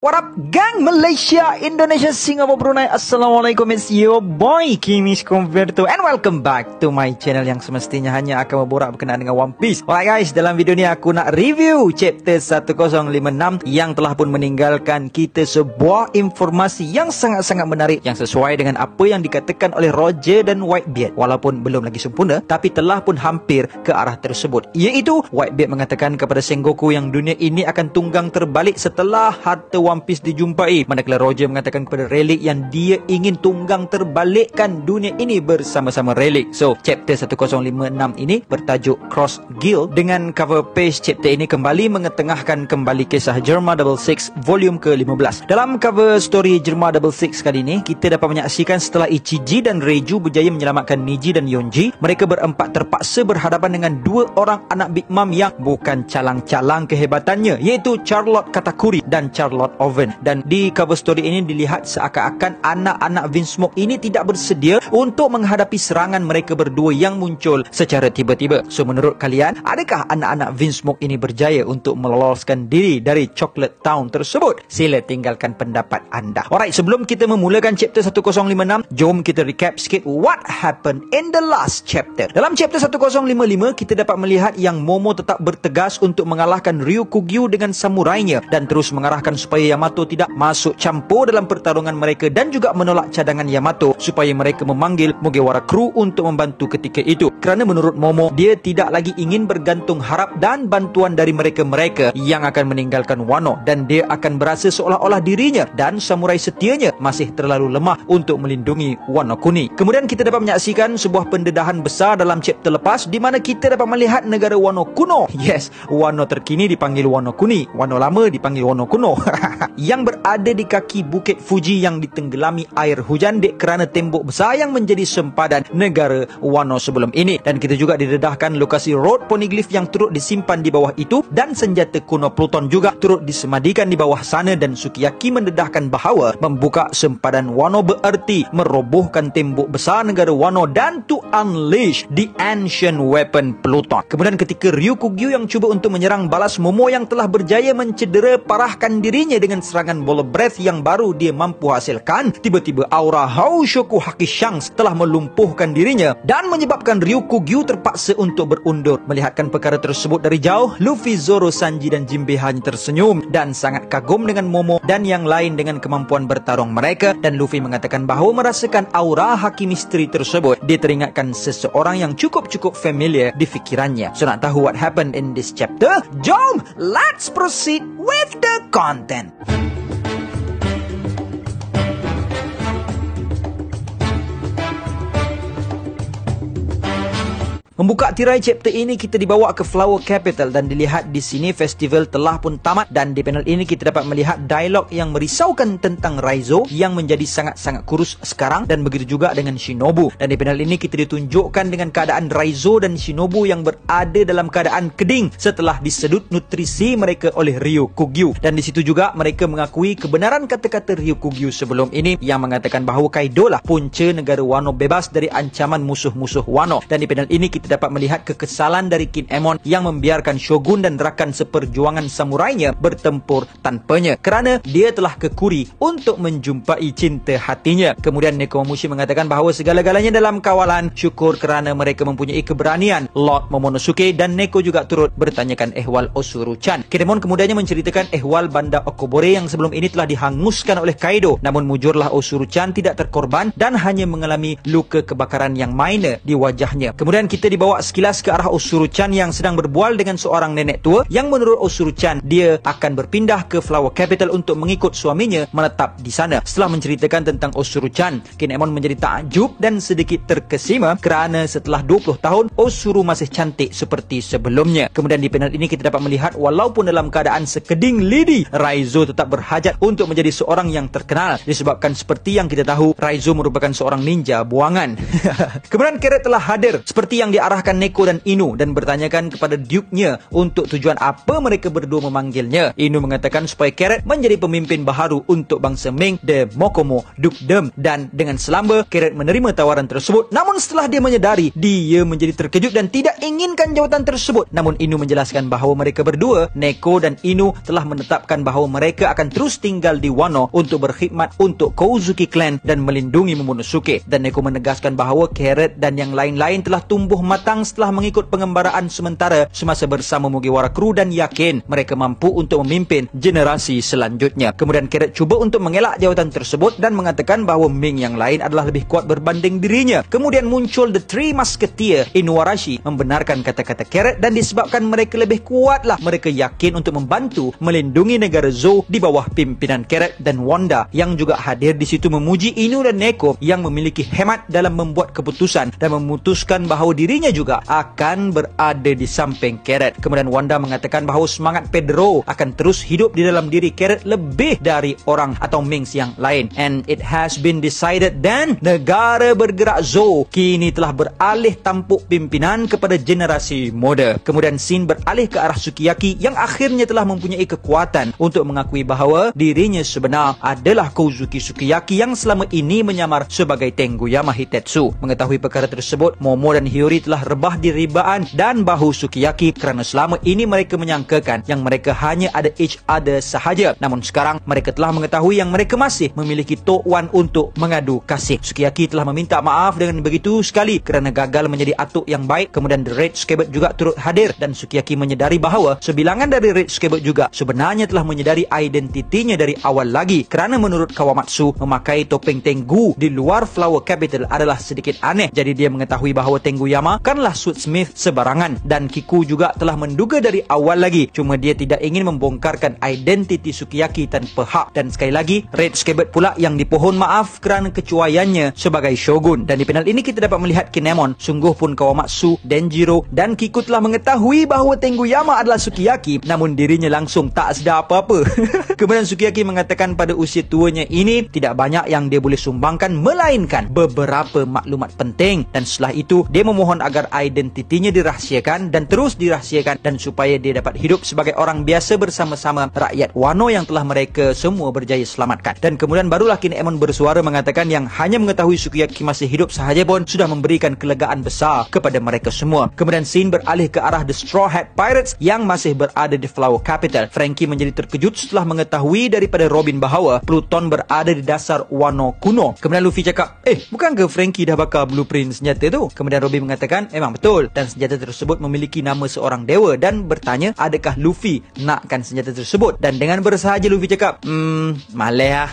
What up, gang Malaysia, Indonesia, Singapura, Brunei. Assalamualaikum, it's your boy Kimis Converto, and welcome back to my channel yang semestinya hanya akan memborak berkenaan dengan One Piece. Alright guys, dalam video ni aku nak review chapter 1056 yang telah pun meninggalkan kita sebuah informasi yang sangat-sangat menarik, yang sesuai dengan apa yang dikatakan oleh Roger dan Whitebeard. Walaupun belum lagi sempurna, tapi telah pun hampir ke arah tersebut, iaitu Whitebeard mengatakan kepada Sengoku yang dunia ini akan tunggang terbalik setelah harta One Piece dijumpai, manakala Roger mengatakan kepada Rayleigh yang dia ingin tunggang terbalikkan dunia ini bersama-sama Rayleigh. So, chapter 1056 ini bertajuk Cross Guild. Dengan cover page chapter ini kembali mengetengahkan kembali kisah Germa 66 volume ke-15. Dalam cover story Germa 66 kali ini, kita dapat menyaksikan setelah Ichiji dan Reiju berjaya menyelamatkan Niji dan Yonji, mereka berempat terpaksa berhadapan dengan dua orang anak Big Mom yang bukan calang-calang kehebatannya, iaitu Charlotte Katakuri dan Charlotte Oven. Dan di cover story ini dilihat seakan-akan anak-anak Vinsmoke ini tidak bersedia untuk menghadapi serangan mereka berdua yang muncul secara tiba-tiba. So, menurut kalian, adakah anak-anak Vinsmoke ini berjaya untuk meloloskan diri dari Chocolate Town tersebut? Sila tinggalkan pendapat anda. Alright, sebelum kita memulakan chapter 1056, jom kita recap sikit what happened in the last chapter. Dalam chapter 1055, kita dapat melihat yang Momo tetap bertegas untuk mengalahkan Ryukugyu dengan samurainya dan terus mengarahkan supaya Yamato tidak masuk campur dalam pertarungan mereka, dan juga menolak cadangan Yamato supaya mereka memanggil Mugiwara Crew untuk membantu ketika itu. Kerana menurut Momo, dia tidak lagi ingin bergantung harap dan bantuan dari mereka-mereka yang akan meninggalkan Wano, dan dia akan berasa seolah-olah dirinya dan samurai setianya masih terlalu lemah untuk melindungi Wano Kuni. Kemudian kita dapat menyaksikan sebuah pendedahan besar dalam chapter lepas, di mana kita dapat melihat negara Wano Kuno. Yes, Wano terkini dipanggil Wano Kuni, Wano lama dipanggil Wano Kuno yang berada di kaki Bukit Fuji yang ditenggelami air hujan dek kerana tembok besar yang menjadi sempadan negara Wano sebelum ini. Dan kita juga didedahkan lokasi road poneglyph yang turut disimpan di bawah itu, dan senjata kuno Pluton juga turut disemadikan di bawah sana. Dan Sukiyaki mendedahkan bahawa membuka sempadan Wano bererti merobohkan tembok besar negara Wano dan to unleash the ancient weapon Pluton. Kemudian ketika Ryukugyu yang cuba untuk menyerang balas Momo yang telah berjaya mencedera parahkan dirinya dengan serangan bola breath yang baru dia mampu hasilkan, tiba-tiba aura Haushoku Haki Shanks telah melumpuhkan dirinya dan menyebabkan Ryukugyu terpaksa untuk berundur. Melihatkan perkara tersebut dari jauh, Luffy, Zoro, Sanji dan Jinbe hanya tersenyum dan sangat kagum dengan Momo dan yang lain dengan kemampuan bertarung mereka. Dan Luffy mengatakan bahawa merasakan aura Haki misteri tersebut, dia teringatkan seseorang yang cukup-cukup familiar di fikirannya. So, nak tahu what happened in this chapter? Jom, let's proceed with the content. Membuka tirai chapter ini, kita dibawa ke Flower Capital dan dilihat di sini festival telah pun tamat. Dan di panel ini kita dapat melihat dialog yang merisaukan tentang Raizo yang menjadi sangat-sangat kurus sekarang, dan begitu juga dengan Shinobu. Dan di panel ini kita ditunjukkan dengan keadaan Raizo dan Shinobu yang berada dalam keadaan keding setelah disedut nutrisi mereka oleh Ryukugyu. Dan di situ juga mereka mengakui kebenaran kata-kata Ryukugyu sebelum ini yang mengatakan bahawa Kaido lah punca negara Wano bebas dari ancaman musuh-musuh Wano. Dan di panel ini kita dapat melihat kekesalan dari Kinemon yang membiarkan Shogun dan rakan seperjuangan samurainya bertempur tanpanya kerana dia telah kekuri untuk menjumpai cinta hatinya. Kemudian Nekomamushi mengatakan bahawa segala-galanya dalam kawalan, syukur kerana mereka mempunyai keberanian Lord Momonosuke, dan Neko juga turut bertanyakan ehwal Osuru-chan. Kinemon kemudiannya menceritakan ehwal bandar Okobore yang sebelum ini telah dihanguskan oleh Kaido, namun mujurlah Osuru-chan tidak terkorban dan hanya mengalami luka kebakaran yang minor di wajahnya. Kemudian kita dibawa sekilas ke arah Osuru-chan yang sedang berbual dengan seorang nenek tua yang menurut Osuru-chan dia akan berpindah ke Flower Capital untuk mengikut suaminya menetap di sana. Setelah menceritakan tentang Osuru-chan, Kinemon menjadi takjub dan sedikit terkesima kerana setelah 20 tahun Osuru masih cantik seperti sebelumnya. Kemudian di panel ini kita dapat melihat walaupun dalam keadaan sekeding lidi, Raizo tetap berhajat untuk menjadi seorang yang terkenal, disebabkan seperti yang kita tahu Raizo merupakan seorang ninja buangan. Kemudian Carrot telah hadir seperti yang dia diarahkan Neko dan Inu dan bertanyakan kepada Duke-nya untuk tujuan apa mereka berdua memanggilnya. Inu mengatakan supaya Carrot menjadi pemimpin baharu untuk bangsa Ming, The Mokomo Dukedom, dan dengan selamba Carrot menerima tawaran tersebut. Namun setelah dia menyedari, dia menjadi terkejut dan tidak inginkan jawatan tersebut. Namun Inu menjelaskan bahawa mereka berdua, Neko dan Inu, telah menetapkan bahawa mereka akan terus tinggal di Wano untuk berkhidmat untuk Kozuki Clan dan melindungi Momonosuke. Dan Neko menegaskan bahawa Carrot dan yang lain-lain telah tumbuh matang setelah mengikut pengembaraan sementara semasa bersama Mugiwara Crew dan yakin mereka mampu untuk memimpin generasi selanjutnya. Kemudian Carrot cuba untuk mengelak jawatan tersebut dan mengatakan bahawa Ming yang lain adalah lebih kuat berbanding dirinya. Kemudian muncul The Three Musketeer. Inuarashi membenarkan kata-kata Carrot dan disebabkan mereka lebih kuatlah, mereka yakin untuk membantu melindungi negara Zou di bawah pimpinan Carrot. Dan Wanda yang juga hadir di situ memuji Inu dan Neko yang memiliki hemat dalam membuat keputusan dan memutuskan bahawa dirinya juga akan berada di samping Carrot. Kemudian Wanda mengatakan bahawa semangat Pedro akan terus hidup di dalam diri Carrot lebih dari orang atau Mings yang lain. And it has been decided, dan negara bergerak Zou kini telah beralih tampuk pimpinan kepada generasi muda. Kemudian scene beralih ke arah Sukiyaki yang akhirnya telah mempunyai kekuatan untuk mengakui bahawa dirinya sebenar adalah Kozuki Sukiyaki yang selama ini menyamar sebagai Tenguyama Hitetsu. Mengetahui perkara tersebut, Momo dan Hiyori telah rebah di ribaan dan bahu Sukiyaki kerana selama ini mereka menyangkakan yang mereka hanya ada each other sahaja. Namun sekarang mereka telah mengetahui yang mereka masih memiliki Tok Wan untuk mengadu kasih. Sukiyaki telah meminta maaf dengan begitu sekali kerana gagal menjadi atuk yang baik. Kemudian The Red Scabbard juga turut hadir dan Sukiyaki menyedari bahawa sebilangan dari Red Scabbard juga sebenarnya telah menyedari identitinya dari awal lagi kerana menurut Kawamatsu, memakai topeng Tengu di luar Flower Capital adalah sedikit aneh. Jadi dia mengetahui bahawa Tenguyama kanlah Swordsmith sebarangan, dan Kiku juga telah menduga dari awal lagi, cuma dia tidak ingin membongkarkan identiti Sukiyaki tanpa hak. Dan sekali lagi Red Scabbard pula yang dipohon maaf kerana kecuaiannya sebagai shogun. Dan di panel ini kita dapat melihat Kinemon, sungguh pun Kawamatsu, Denjiro dan Kiku telah mengetahui bahawa Tenguyama adalah Sukiyaki, namun dirinya langsung tak sedar apa-apa. Kemudian Sukiyaki mengatakan pada usia tuanya ini tidak banyak yang dia boleh sumbangkan melainkan beberapa maklumat penting, dan setelah itu dia memohon agar identitinya dirahsiakan dan terus dirahsiakan dan supaya dia dapat hidup sebagai orang biasa bersama-sama rakyat Wano yang telah mereka semua berjaya selamatkan. Dan kemudian barulah Kinemon bersuara mengatakan yang hanya mengetahui Sukiyaki masih hidup sahaja pun sudah memberikan kelegaan besar kepada mereka semua. Kemudian scene beralih ke arah The Straw Hat Pirates yang masih berada di Flower Capital. Frankie menjadi terkejut setelah mengetahui daripada Robin bahawa Pluton berada di dasar Wano kuno. Kemudian Luffy cakap, bukankah Frankie dah bakar blueprint senjata tu? Kemudian Robin mengatakan, memang betul, dan senjata tersebut memiliki nama seorang dewa, dan bertanya adakah Luffy nakkan senjata tersebut. Dan dengan bersahaja Luffy cakap, maleh lah.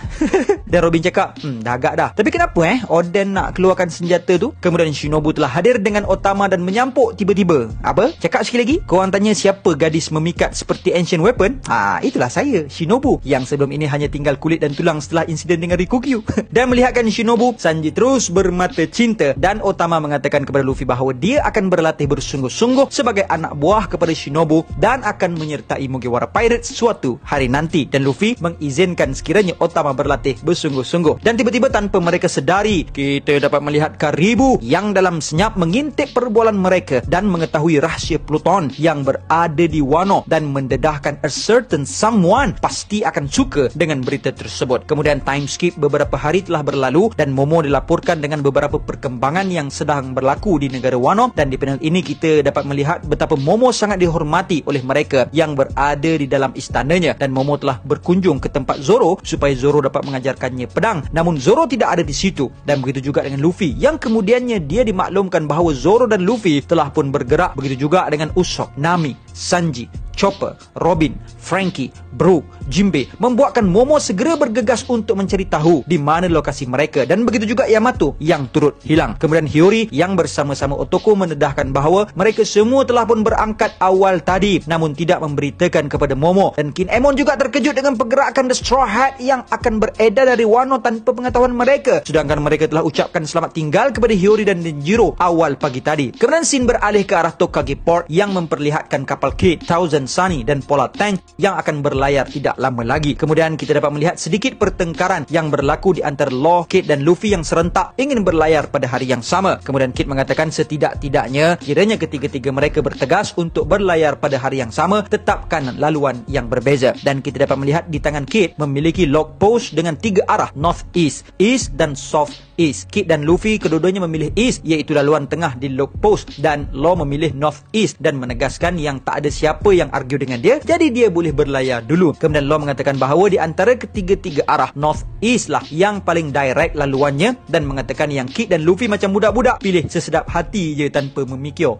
Dan Robin cakap, dah agak dah. Tapi kenapa Oden nak keluarkan senjata tu? Kemudian Shinobu telah hadir dengan Otama dan menyampuk tiba-tiba. Apa? Cakap sekali lagi? Korang tanya siapa gadis memikat seperti Ancient Weapon? Itulah saya, Shinobu, yang sebelum ini hanya tinggal kulit dan tulang setelah insiden dengan Rikugyu. Dan melihatkan Shinobu, Sanji terus bermata cinta, dan Otama mengatakan kepada Luffy bahawa dia akan berlatih bersungguh-sungguh sebagai anak buah kepada Shinobu dan akan menyertai Mugiwara Pirates suatu hari nanti. Dan Luffy mengizinkan sekiranya Otama berlatih bersungguh-sungguh. Dan tiba-tiba tanpa mereka sedari, kita dapat melihat Karibu yang dalam senyap mengintip perbualan mereka dan mengetahui rahsia Pluton yang berada di Wano, dan mendedahkan a certain someone pasti akan suka dengan berita tersebut. Kemudian time skip beberapa hari telah berlalu dan Momo dilaporkan dengan beberapa perkembangan yang sedang berlaku di negara Wano. Dan di panel ini kita dapat melihat betapa Momo sangat dihormati oleh mereka yang berada di dalam istananya. Dan Momo telah berkunjung ke tempat Zoro supaya Zoro dapat mengajarkannya pedang, namun Zoro tidak ada di situ. Dan begitu juga dengan Luffy yang kemudiannya dia dimaklumkan bahawa Zoro dan Luffy telah pun bergerak. Begitu juga dengan Usopp, Nami, Sanji, Chopper, Robin, Frankie, Brook, Jinbe membuatkan Momo segera bergegas untuk mencari tahu di mana lokasi mereka, dan begitu juga Yamato yang turut hilang. Kemudian Hiyori yang bersama-sama Otoko mendedahkan bahawa mereka semua telah pun berangkat awal tadi namun tidak memberitakan kepada Momo, dan Kinemon juga terkejut dengan pergerakan The Straw Hat yang akan beredar dari Wano tanpa pengetahuan mereka, sedangkan mereka telah ucapkan selamat tinggal kepada Hiyori dan Denjiro awal pagi tadi. Kemudian scene beralih ke arah Tokage Port yang memperlihatkan kapal Kate 1000 Golden Sunny dan Polar Tank yang akan berlayar tidak lama lagi. Kemudian kita dapat melihat sedikit pertengkaran yang berlaku di antara Law, Kid dan Luffy yang serentak ingin berlayar pada hari yang sama. Kemudian Kid mengatakan setidak-tidaknya kiranya ketiga-tiga mereka bertegas untuk berlayar pada hari yang sama, tetapkan laluan yang berbeza. Dan kita dapat melihat di tangan Kid memiliki log post dengan 3 arah, North East, East dan South East. Kid dan Luffy kedua-duanya memilih East, iaitu laluan tengah di log post, dan Law memilih North East dan menegaskan yang tak ada siapa yang argue dengan dia, jadi dia boleh berlayar dulu. Kemudian Law mengatakan bahawa di antara ketiga-tiga arah, North East lah yang paling direct laluannya, dan mengatakan yang Kid dan Luffy macam budak-budak pilih sesedap hati je tanpa memikir.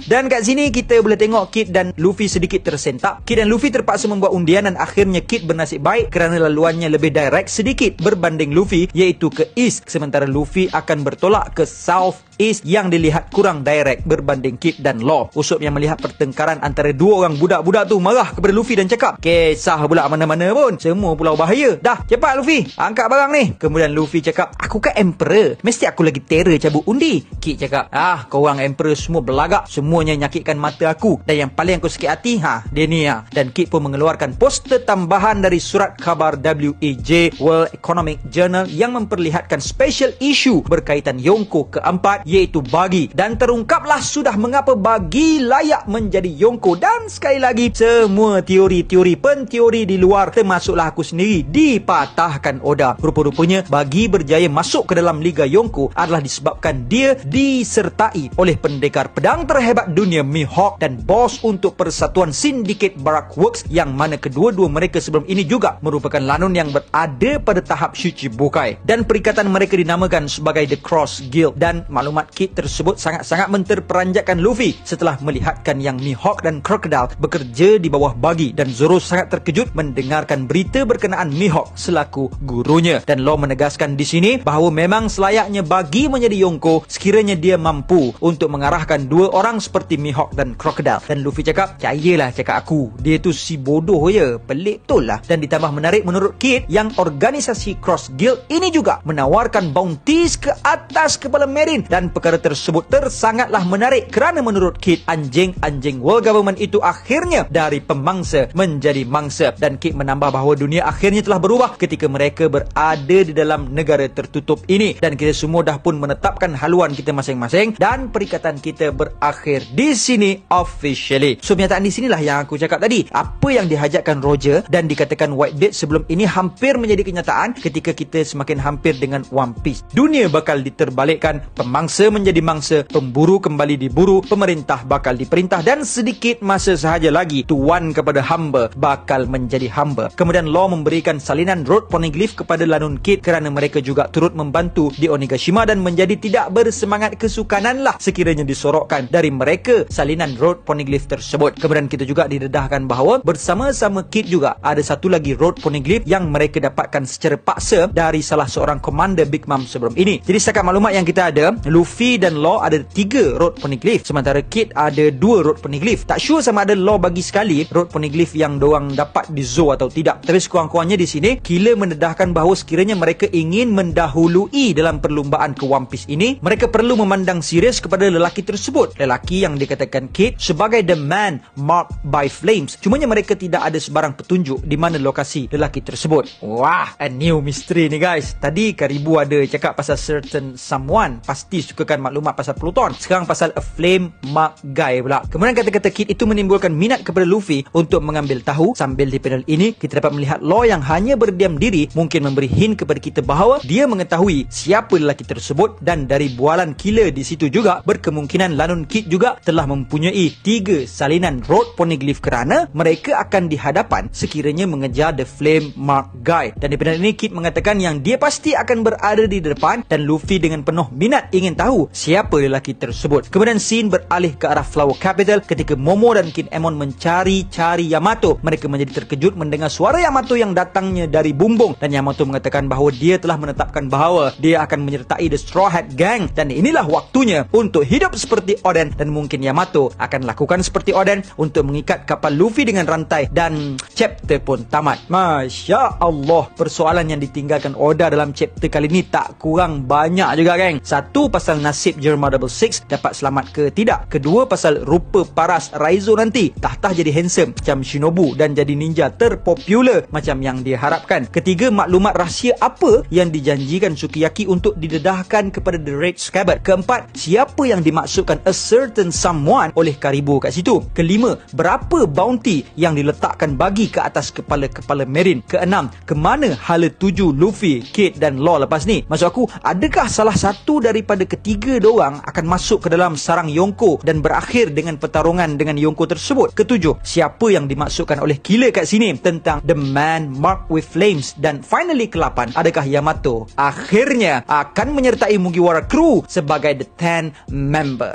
Dan kat sini kita boleh tengok Kid dan Luffy sedikit tersentak. Kid dan Luffy terpaksa membuat undian dan akhirnya Kid bernasib baik kerana laluannya lebih direct sedikit berbanding Luffy, iaitu ke East, sementara Luffy akan bertolak ke South East yang dilihat kurang direct berbanding Kid dan Law. Usopp yang melihat pertengkaran antara dua orang budak-budak tu marah kepada Luffy dan cakap, "Kisah pula mana-mana pun, semua pulau bahaya. Dah, cepat Luffy, angkat barang ni." Kemudian Luffy cakap, "Aku kan Emperor, mesti aku lagi terror cabut undi." Kid cakap, "Korang Emperor semua belagak, semuanya nyakitkan mata aku, dan yang paling aku sakit hati, dia ni ya." Dan Kid pun mengeluarkan poster tambahan dari surat khabar WEJ, World Economic Journal, yang memperlihatkan special issue berkaitan Yonko keempat, iaitu Buggy, dan terungkaplah sudah mengapa Buggy layak menjadi Yonko. Dan sekali lagi, semua teori-teori penteori di luar, termasuklah aku sendiri, dipatahkan Oda. Rupa-rupanya Buggy berjaya masuk ke dalam Liga Yonko adalah disebabkan dia disertai oleh pendekar pedang terhebat dunia Mihawk dan bos untuk persatuan Syndicate Barak Works, yang mana kedua-dua mereka sebelum ini juga merupakan lanun yang berada pada tahap Shichibukai, dan perikatan mereka dinamakan sebagai The Cross Guild. Dan maklumat Kid tersebut sangat-sangat menterperanjatkan Luffy setelah melihatkan yang Mihawk dan Crocodile bekerja di bawah Buggy, dan Zoro sangat terkejut mendengarkan berita berkenaan Mihawk selaku gurunya. Dan Law menegaskan di sini bahawa memang selayaknya Buggy menjadi Yonko sekiranya dia mampu untuk mengarahkan dua orang seperti Mihawk dan Crocodile. Dan Luffy cakap, "Cayalah cakap aku, dia tu si bodoh je, pelik betul lah." Dan ditambah menarik menurut Kid yang organisasi Cross Guild ini juga menawarkan bounties ke atas kepala Marine, dan perkara tersebut tersangatlah menarik kerana menurut Kid, anjing-anjing world government itu akhirnya dari pemangsa menjadi mangsa. Dan Kid menambah bahawa dunia akhirnya telah berubah ketika mereka berada di dalam negara tertutup ini, dan kita semua dah pun menetapkan haluan kita masing-masing, dan perikatan kita berakhir di sini officially. So pernyataan di sinilah yang aku cakap tadi, apa yang dihajatkan Roger dan dikatakan Whitebeard sebelum ini hampir menjadi kenyataan ketika kita semakin hampir dengan One Piece. Dunia bakal diterbalikkan, pemangsa menjadi mangsa, pemburu kembali diburu, pemerintah bakal diperintah, dan sedikit masa sahaja lagi tuan kepada hamba bakal menjadi hamba. Kemudian Law memberikan salinan road poneglyph kepada lanun Kid kerana mereka juga turut membantu di Onigashima, dan menjadi tidak bersemangat kesukanan lah sekiranya disorokkan dari mereka salinan road poneglyph tersebut. Kemudian kita juga didedahkan bahawa bersama-sama Kid juga ada satu lagi road poneglyph yang mereka dapatkan secara paksa dari salah seorang komander Big Mom sebelum ini. Jadi setakat maklumat yang kita ada, Luffy dan Law ada 3 road poneglyph, sementara Kid ada 2 road poneglyph. Tak sure sama ada Law bagi sekali road poneglyph yang diorang dapat di Zou atau tidak. Tapi sekurang-kurangnya di sini Killer mendedahkan bahawa sekiranya mereka ingin mendahului dalam perlumbaan ke One Piece ini, mereka perlu memandang serius kepada lelaki tersebut, lelaki yang dikatakan Kid sebagai the man marked by flames. Cumanya mereka tidak ada sebarang petunjuk di mana lokasi lelaki tersebut. Wah, a new mystery ni guys. Tadi Karibu ada cakap pasal certain someone, pasti sukakan maklumat pasal Pluton. Sekarang pasal a flame mark guy pula. Kemudian kata-kata Kid itu menimbulkan minat kepada Luffy untuk mengambil tahu. Sambil di panel ini kita dapat melihat Law yang hanya berdiam diri mungkin memberi hint kepada kita bahawa dia mengetahui siapa lelaki tersebut, dan dari bualan Killer di situ juga berkemungkinan lanun Kid juga telah mempunyai 3 salinan road poneglyph kerana mereka akan dihadapan sekiranya mengejar the flame mark guy. Dan di panel ini Kid mengatakan yang dia pasti akan berada di depan, dan Luffy dengan penuh minat ingin tahu siapa lelaki tersebut. Kemudian scene beralih ke arah Flower Capital ketika Momo dan Kid Emon mencari-cari Yamato. Mereka menjadi terkejut mendengar suara Yamato yang datangnya dari bumbung, dan Yamato mengatakan bahawa dia telah menetapkan bahawa dia akan menyertai The Straw Hat Gang, dan inilah waktunya untuk hidup seperti Oden, dan mungkin Yamato akan lakukan seperti Oden untuk mengikat kapal Luffy dengan rantai, dan chapter pun tamat. Masya Allah, persoalan yang ditinggalkan Oda dalam chapter kali ni tak kurang banyak juga geng. Satu, pasal pasal nasib Jerma 66 dapat selamat ke tidak. Kedua, pasal rupa paras Raizo nanti tahtah jadi handsome macam Shinobu dan jadi ninja terpopular macam yang dia harapkan. Ketiga, maklumat rahsia apa yang dijanjikan Sukiyaki untuk didedahkan kepada The Red Scabbard. Keempat, siapa yang dimaksudkan a certain someone oleh Karibo kat situ. Kelima, berapa bounty yang diletakkan bagi ke atas kepala-kepala Marine. Keenam, kemana hala tuju Luffy, Kid dan Law lepas ni. Maksud aku, adakah salah satu daripada ketiga diorang akan masuk ke dalam sarang Yonko dan berakhir dengan pertarungan dengan Yonko tersebut? Ketujuh, siapa yang dimaksudkan oleh Killer kat sini tentang The Man Marked with Flames? Dan finally ke-8, adakah Yamato akhirnya akan menyertai Mugiwara Crew sebagai the 10 member?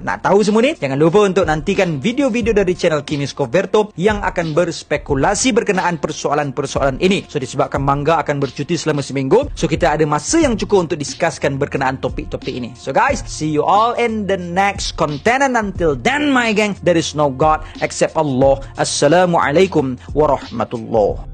Nak tahu semua ni? Jangan lupa untuk nantikan video-video dari channel Kimis Converto yang akan berspekulasi berkenaan persoalan-persoalan ini. So disebabkan manga akan bercuti selama seminggu, so kita ada masa yang cukup untuk discusskan berkenaan topik-topik ini. So guys, see you all in the next content, and until then my gang, there is no God except Allah. Assalamualaikum warahmatullahi